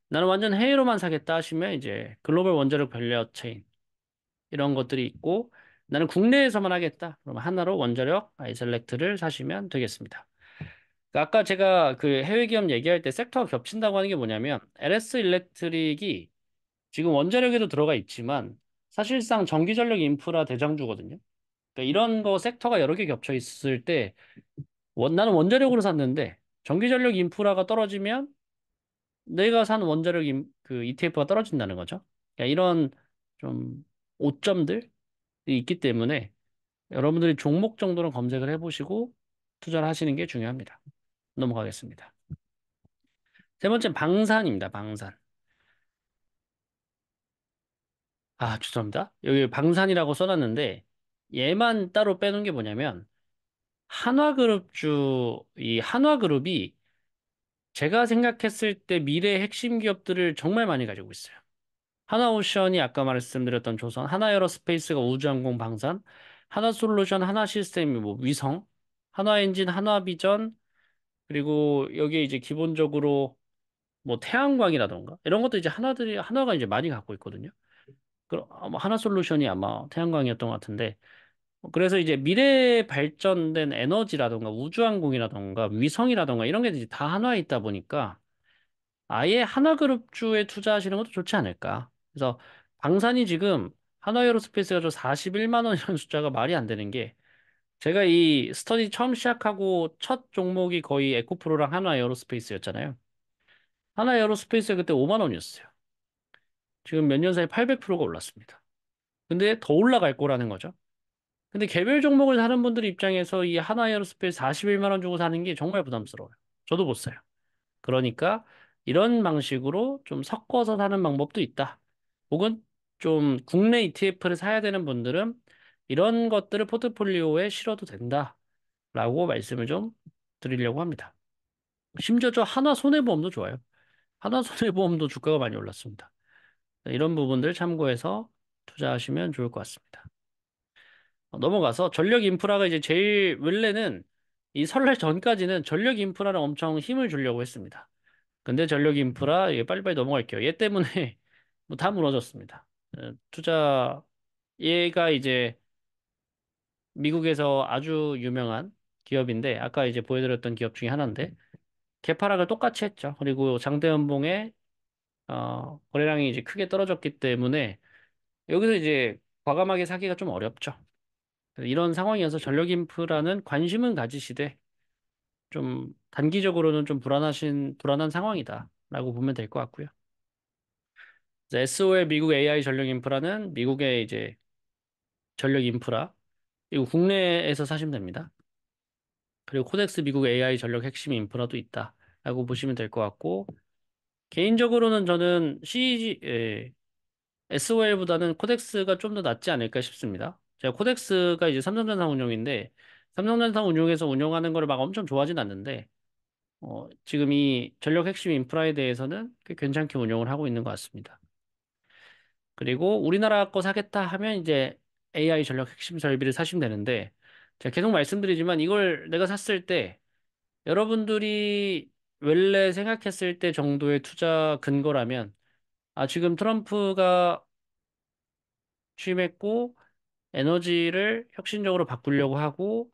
나는 완전 해외로만 사겠다 하시면 이제 글로벌 원자력 밸류 체인 이런 것들이 있고 나는 국내에서만 하겠다. 그럼 하나로 원자력 아이셀렉트를 사시면 되겠습니다. 그 아까 제가 그 해외 기업 얘기할 때 섹터가 겹친다고 하는 게 뭐냐면 LS 일렉트릭이 지금 원자력에도 들어가 있지만 사실상 전기전력 인프라 대장주거든요. 그러니까 이런 거 섹터가 여러 개 겹쳐 있을 때 나는 원자력으로 샀는데 전기전력 인프라가 떨어지면 내가 산 원자력 그 ETF가 떨어진다는 거죠. 그러니까 이런 좀 오점들이 있기 때문에 여러분들이 종목 정도는 검색을 해보시고 투자를 하시는 게 중요합니다. 넘어가겠습니다. 세 번째 방산입니다. 방산. 아, 죄송합니다. 여기 방산이라고 써놨는데 얘만 따로 빼놓은 게 뭐냐면 한화그룹주 이 한화그룹이 제가 생각했을 때 미래의 핵심 기업들을 정말 많이 가지고 있어요. 하나오션이 아까 말씀드렸던 조선, 하나에어로스페이스가 우주항공 방산, 하나솔루션, 하나시스템이 뭐 위성, 하나엔진, 하나비전, 그리고 여기에 이제 기본적으로 뭐 태양광이라던가 이런 것도 이제 하나가 이제 많이 갖고 있거든요. 그럼 아마 하나솔루션이 아마 태양광이었던 것 같은데 그래서 이제 미래 발전된 에너지라던가 우주항공이라던가 위성이라던가 이런 게 이제 다 한화에 있다 보니까 아예 하나그룹주에 투자하시는 것도 좋지 않을까. 그래서 방산이 지금 하나에어로스페이스가 저 41만 원이라는 숫자가 말이 안 되는 게 제가 이 스터디 처음 시작하고 첫 종목이 거의 에코프로랑 하나에어로스페이스였잖아요. 하나에어로스페이스가 그때 5만 원이었어요. 지금 몇 년 사이에 800%가 올랐습니다. 근데 더 올라갈 거라는 거죠. 근데 개별 종목을 사는 분들 입장에서 이 하나에어로스페이스 41만 원 주고 사는 게 정말 부담스러워요. 저도 못 사요. 그러니까 이런 방식으로 좀 섞어서 사는 방법도 있다. 혹은 좀 국내 ETF를 사야 되는 분들은 이런 것들을 포트폴리오에 실어도 된다라고 말씀을 좀 드리려고 합니다. 심지어 저 하나 손해보험도 좋아요. 하나 손해보험도 주가가 많이 올랐습니다. 이런 부분들 참고해서 투자하시면 좋을 것 같습니다. 넘어가서 전력 인프라가 이제 제일 원래는 이 설날 전까지는 전력 인프라를 엄청 힘을 주려고 했습니다. 근데 전력 인프라 이게 빨리빨리 넘어갈게요. 얘 때문에 뭐 다 무너졌습니다. 투자 얘가 이제 미국에서 아주 유명한 기업인데 아까 이제 보여드렸던 기업 중에 하나인데 개파락을 똑같이 했죠. 그리고 장대 연봉에 거래량이 이제 크게 떨어졌기 때문에 여기서 이제 과감하게 사기가 좀 어렵죠. 이런 상황이어서 전력 인프라는 관심은 가지시되 좀 단기적으로는 좀 불안한 상황이다라고 보면 될 것 같고요. SOL 미국 AI 전력 인프라는 미국의 이제 전력 인프라 그리고 국내에서 사시면 됩니다. 그리고 코덱스 미국 AI 전력 핵심 인프라도 있다라고 보시면 될 것 같고 개인적으로는 저는 SOL보다는 코덱스가 좀 더 낫지 않을까 싶습니다. 제가 코덱스가 이제 삼성전자 운용인데 삼성전자 운용에서 운용하는 거를 막 엄청 좋아하진 않는데 지금 이 전력 핵심 인프라에 대해서는 꽤 괜찮게 운용을 하고 있는 것 같습니다. 그리고 우리나라 거 사겠다 하면 이제 AI 전력 핵심 설비를 사시면 되는데 제가 계속 말씀드리지만 이걸 내가 샀을 때 여러분들이 원래 생각했을 때 정도의 투자 근거라면 지금 트럼프가 취임했고 에너지를 혁신적으로 바꾸려고 하고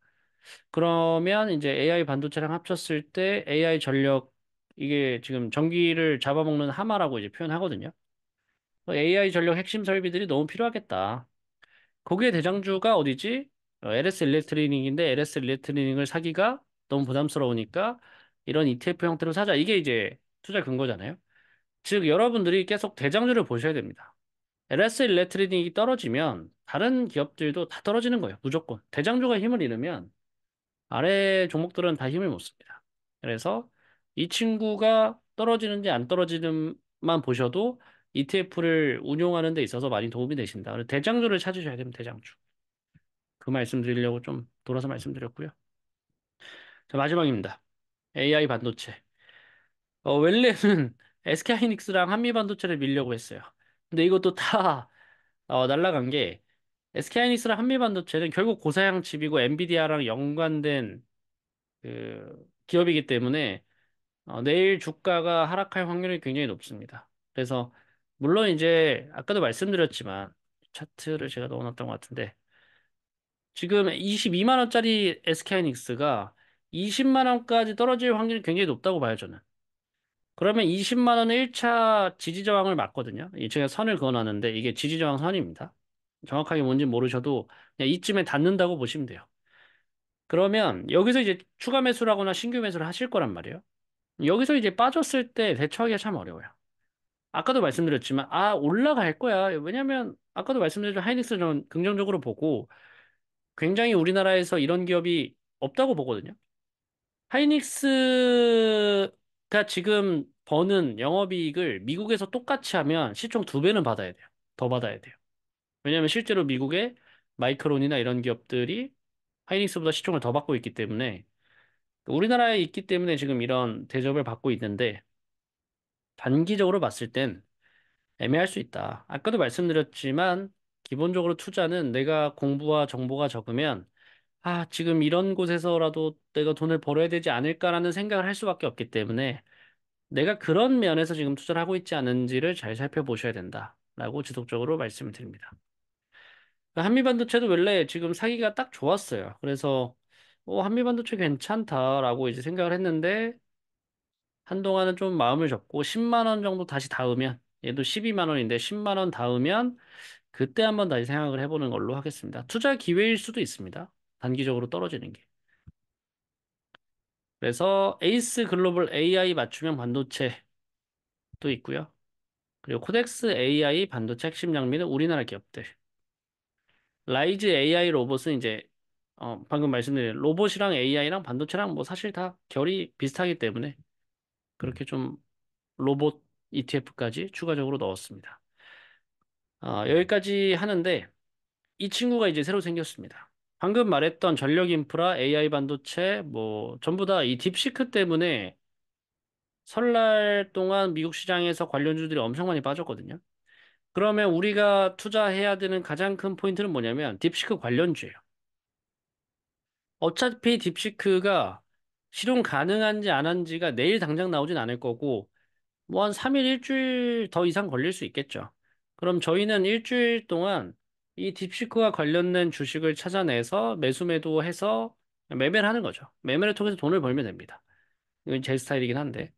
그러면 이제 AI 반도체랑 합쳤을 때 AI 전력 이게 지금 전기를 잡아먹는 하마라고 이제 표현하거든요. AI 전력 핵심 설비들이 너무 필요하겠다. 거기에 대장주가 어디지? LS 일렉트리닉인데 LS 일렉트리닉을 사기가 너무 부담스러우니까 이런 ETF 형태로 사자. 이게 이제 투자 근거잖아요. 즉 여러분들이 계속 대장주를 보셔야 됩니다. LS 일렉트리닉이 떨어지면 다른 기업들도 다 떨어지는 거예요. 무조건. 대장주가 힘을 잃으면 아래 종목들은 다 힘을 못 씁니다. 그래서 이 친구가 떨어지는지 안 떨어지는만 보셔도 ETF를 운용하는 데 있어서 많이 도움이 되신다. 그래서 대장주를 찾으셔야 됩니다. 대장주. 그 말씀 드리려고 좀 돌아서 말씀드렸고요. 자, 마지막입니다. AI 반도체. 원래는 SK하이닉스랑 한미반도체를 밀려고 했어요. 근데 이것도 다 날라간 게 SK하이닉스랑 한미반도체는 결국 고사양 칩이고 엔비디아랑 연관된 그 기업이기 때문에 내일 주가가 하락할 확률이 굉장히 높습니다. 그래서 물론 이제 아까도 말씀드렸지만 차트를 제가 넣어놨던 것 같은데 지금 22만 원짜리 SK하이닉스가 20만 원까지 떨어질 확률이 굉장히 높다고 봐요, 저는. 그러면 20만 원은 1차 지지 저항을 맞거든요. 제가 선을 그어놨는데 이게 지지 저항 선입니다. 정확하게 뭔지 모르셔도 그냥 이쯤에 닿는다고 보시면 돼요. 그러면 여기서 이제 추가 매수를 하거나 신규 매수를 하실 거란 말이에요. 여기서 이제 빠졌을 때 대처하기가 참 어려워요. 아까도 말씀드렸지만, 올라갈 거야. 왜냐면, 아까도 말씀드렸죠. 하이닉스 는 긍정적으로 보고, 굉장히 우리나라에서 이런 기업이 없다고 보거든요. 하이닉스가 지금 버는 영업이익을 미국에서 똑같이 하면 시총 두 배는 받아야 돼요. 더 받아야 돼요. 왜냐면 실제로 미국의 마이크론이나 이런 기업들이 하이닉스보다 시총을 더 받고 있기 때문에, 우리나라에 있기 때문에 지금 이런 대접을 받고 있는데, 단기적으로 봤을 땐 애매할 수 있다. 아까도 말씀드렸지만, 기본적으로 투자는 내가 공부와 정보가 적으면, 지금 이런 곳에서라도 내가 돈을 벌어야 되지 않을까라는 생각을 할 수밖에 없기 때문에, 내가 그런 면에서 지금 투자를 하고 있지 않은지를 잘 살펴보셔야 된다라고 지속적으로 말씀을 드립니다. 한미반도체도 원래 지금 사기가 딱 좋았어요. 그래서, 한미반도체 괜찮다라고 이제 생각을 했는데, 한동안은 좀 마음을 접고 10만 원 정도 다시 닿으면, 얘도 12만 원인데 10만 원 닿으면 그때 한번 다시 생각을 해보는 걸로 하겠습니다. 투자 기회일 수도 있습니다. 단기적으로 떨어지는 게. 그래서 에이스 글로벌 AI 맞춤형 반도체도 있고요. 그리고 코덱스 AI 반도체 핵심 장비는 우리나라 기업들. 라이즈 AI 로봇은 이제 방금 말씀드린 로봇이랑 AI랑 반도체랑 뭐 사실 다 결이 비슷하기 때문에 그렇게 좀 로봇 ETF까지 추가적으로 넣었습니다. 여기까지 하는데 이 친구가 이제 새로 생겼습니다. 방금 말했던 전력 인프라, AI 반도체, 뭐, 전부 다 이 딥시크 때문에 설날 동안 미국 시장에서 관련주들이 엄청 많이 빠졌거든요. 그러면 우리가 투자해야 되는 가장 큰 포인트는 뭐냐면 딥시크 관련주예요. 어차피 딥시크가 실현 가능한지 안 한지가 내일 당장 나오진 않을 거고, 뭐 한 3일 일주일 더 이상 걸릴 수 있겠죠. 그럼 저희는 일주일 동안 이 딥시크와 관련된 주식을 찾아내서 매수 매도해서 매매를 하는 거죠. 매매를 통해서 돈을 벌면 됩니다. 이건 제 스타일이긴 한데.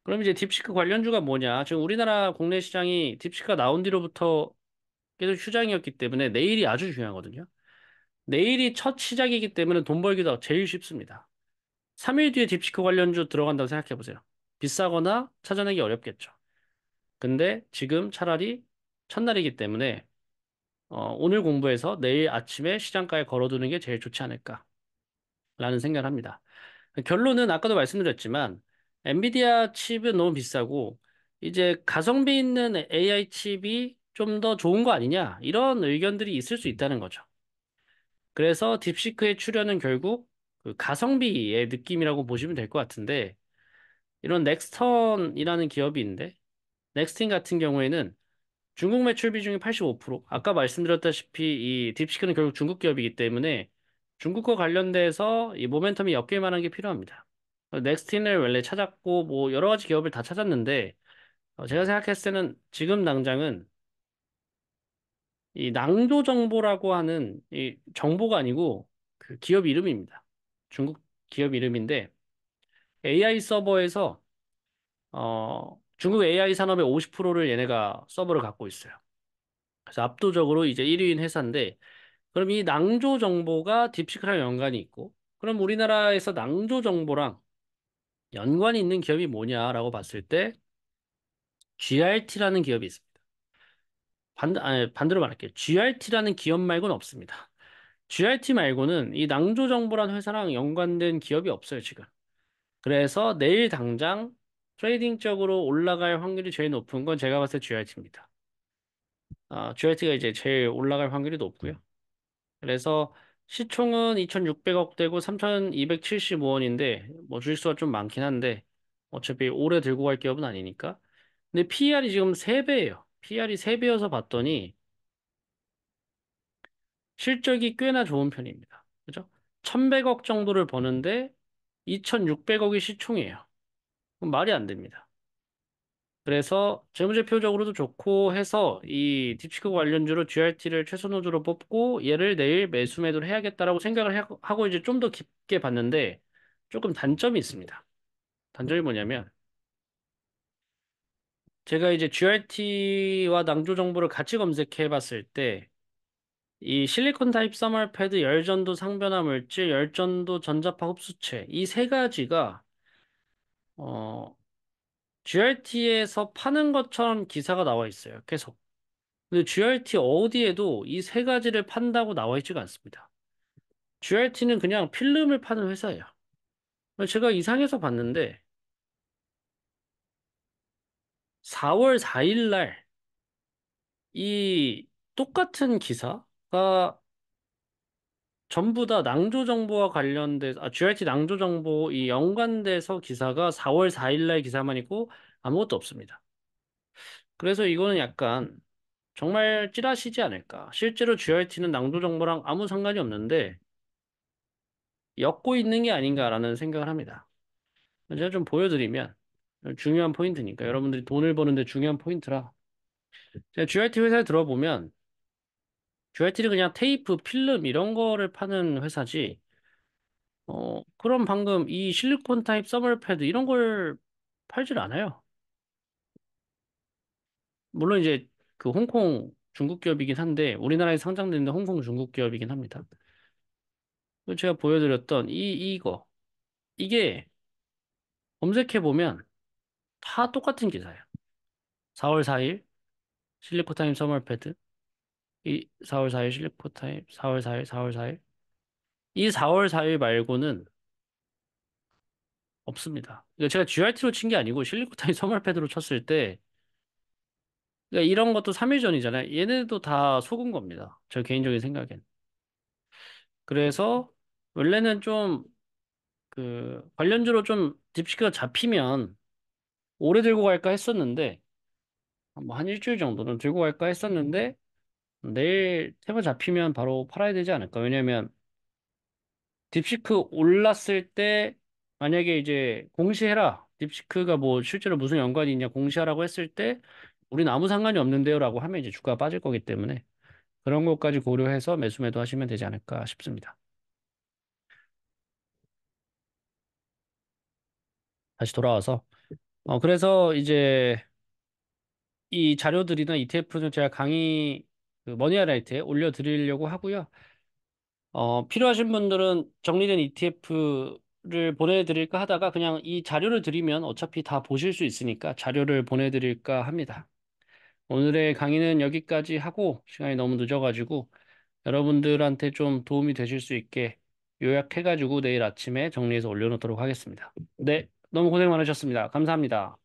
그럼 이제 딥시크 관련주가 뭐냐? 지금 우리나라 국내 시장이 딥시크가 나온 뒤로부터 계속 휴장이었기 때문에 내일이 아주 중요하거든요. 내일이 첫 시작이기 때문에 돈 벌기가 제일 쉽습니다. 3일 뒤에 딥시크 관련주 들어간다고 생각해 보세요. 비싸거나 찾아내기 어렵겠죠. 근데 지금 차라리 첫날이기 때문에 오늘 공부해서 내일 아침에 시장가에 걸어두는 게 제일 좋지 않을까라는 생각을 합니다. 결론은 아까도 말씀드렸지만 엔비디아 칩은 너무 비싸고 이제 가성비 있는 AI 칩이 좀 더 좋은 거 아니냐 이런 의견들이 있을 수 있다는 거죠. 그래서 딥시크의 출현은 결국 그 가성비의 느낌이라고 보시면 될 것 같은데 이런 넥스턴이라는 기업이 있는데 넥스틴 같은 경우에는 중국 매출 비중이 85%. 아까 말씀드렸다시피 이 딥시크는 결국 중국 기업이기 때문에 중국과 관련돼서 이 모멘텀이 엮일 만한 게 필요합니다. 넥스틴을 원래 찾았고 뭐 여러 가지 기업을 다 찾았는데 제가 생각했을 때는 지금 당장은 이 낭도 정보라고 하는 이 정보가 아니고 그 기업 이름입니다. 중국 기업 이름인데 AI 서버에서 중국 AI 산업의 50%를 얘네가 서버를 갖고 있어요. 그래서 압도적으로 이제 1위인 회사인데 그럼 이 낭조 정보가 딥시크랑 연관이 있고, 그럼 우리나라에서 낭조 정보랑 연관이 있는 기업이 뭐냐라고 봤을 때 GRT라는 기업이 있습니다. 반대로 말할게요. GRT라는 기업 말고는 없습니다. GRT 말고는 이 낭조 정보라는 회사랑 연관된 기업이 없어요, 지금. 그래서 내일 당장 트레이딩적으로 올라갈 확률이 제일 높은 건 제가 봤을 때 GRT입니다. GRT가 이제 제일 올라갈 확률이 높고요. 그래서 시총은 2,600억 되고 3,275원인데 뭐 주식수가 좀 많긴 한데 어차피 오래 들고 갈 기업은 아니니까. 근데 PER이 지금 3배예요. PER이 3배여서 봤더니 실적이 꽤나 좋은 편입니다. 그죠? 1,100억 정도를 버는데 2,600억이 시총이에요. 그럼 말이 안 됩니다. 그래서 재무제표적으로도 좋고 해서 이 딥시크 관련주로 GRT를 최선호주로 뽑고 얘를 내일 매수 매도를 해야겠다라고 생각을 하고 이제 좀 더 깊게 봤는데 조금 단점이 있습니다. 단점이 뭐냐면 제가 이제 GRT와 낭조 정보를 같이 검색해 봤을 때 이 실리콘 타입 써멀 패드, 열전도 상변화 물질, 열전도 전자파 흡수체 이 세 가지가 GRT에서 파는 것처럼 기사가 나와 있어요. 계속. 근데 GRT 어디에도 이 세 가지를 판다고 나와 있지가 않습니다. GRT는 그냥 필름을 파는 회사예요. 제가 이상해서 봤는데 4월 4일 날 이 똑같은 기사가 전부 다 낭조 정보와 GRT 낭조 정보 이 연관돼서 기사가 4월 4일 날 기사만 있고 아무것도 없습니다. 그래서 이거는 약간 정말 찌라시지 않을까. 실제로 GRT는 낭조 정보랑 아무 상관이 없는데 엮고 있는 게 아닌가라는 생각을 합니다. 제가 좀 보여드리면 중요한 포인트니까 여러분들이 돈을 버는데 중요한 포인트라 제가 GRT 회사에 들어보면 GRT는 그냥 테이프, 필름 이런 거를 파는 회사지 그럼 방금 이 실리콘 타입 서멀 패드 이런 걸 팔질 않아요. 물론 이제 그 홍콩 중국 기업이긴 한데 우리나라에 상장되는데 홍콩 중국 기업이긴 합니다. 그리고 제가 보여드렸던 이거 이게 검색해 보면 다 똑같은 기사예요. 4월 4일 실리콘 타입 서멀 패드 이 4월 4일 실리콘 타입 4월 4일 4월 4일 이 4월 4일 말고는 없습니다. 이거 제가 GRT로 친 게 아니고 실리콘 타입 서멀 패드로 쳤을 때 그러니까 이런 것도 3일 전이잖아요. 얘네도 다 속은 겁니다. 저 개인적인 생각엔. 그래서 원래는 좀 그 관련주로 좀 딥시크가 잡히면 오래 들고 갈까 했었는데 뭐 한 일주일 정도는 들고 갈까 했었는데 내일 테마 잡히면 바로 팔아야 되지 않을까. 왜냐면 딥시크 올랐을 때 만약에 이제 공시해라. 딥시크가 뭐 실제로 무슨 연관이 있냐 공시하라고 했을 때 우린 아무 상관이 없는데요라고 하면 이제 주가가 빠질 거기 때문에 그런 것까지 고려해서 매수 매도 하시면 되지 않을까 싶습니다. 다시 돌아와서 그래서 이제 이 자료들이나 ETF는 제가 강의 그 머니하이라이트에 올려드리려고 하고요. 필요하신 분들은 정리된 ETF를 보내드릴까 하다가 그냥 이 자료를 드리면 어차피 다 보실 수 있으니까 자료를 보내드릴까 합니다. 오늘의 강의는 여기까지 하고 시간이 너무 늦어가지고 여러분들한테 좀 도움이 되실 수 있게 요약해가지고 내일 아침에 정리해서 올려놓도록 하겠습니다. 네, 너무 고생 많으셨습니다. 감사합니다.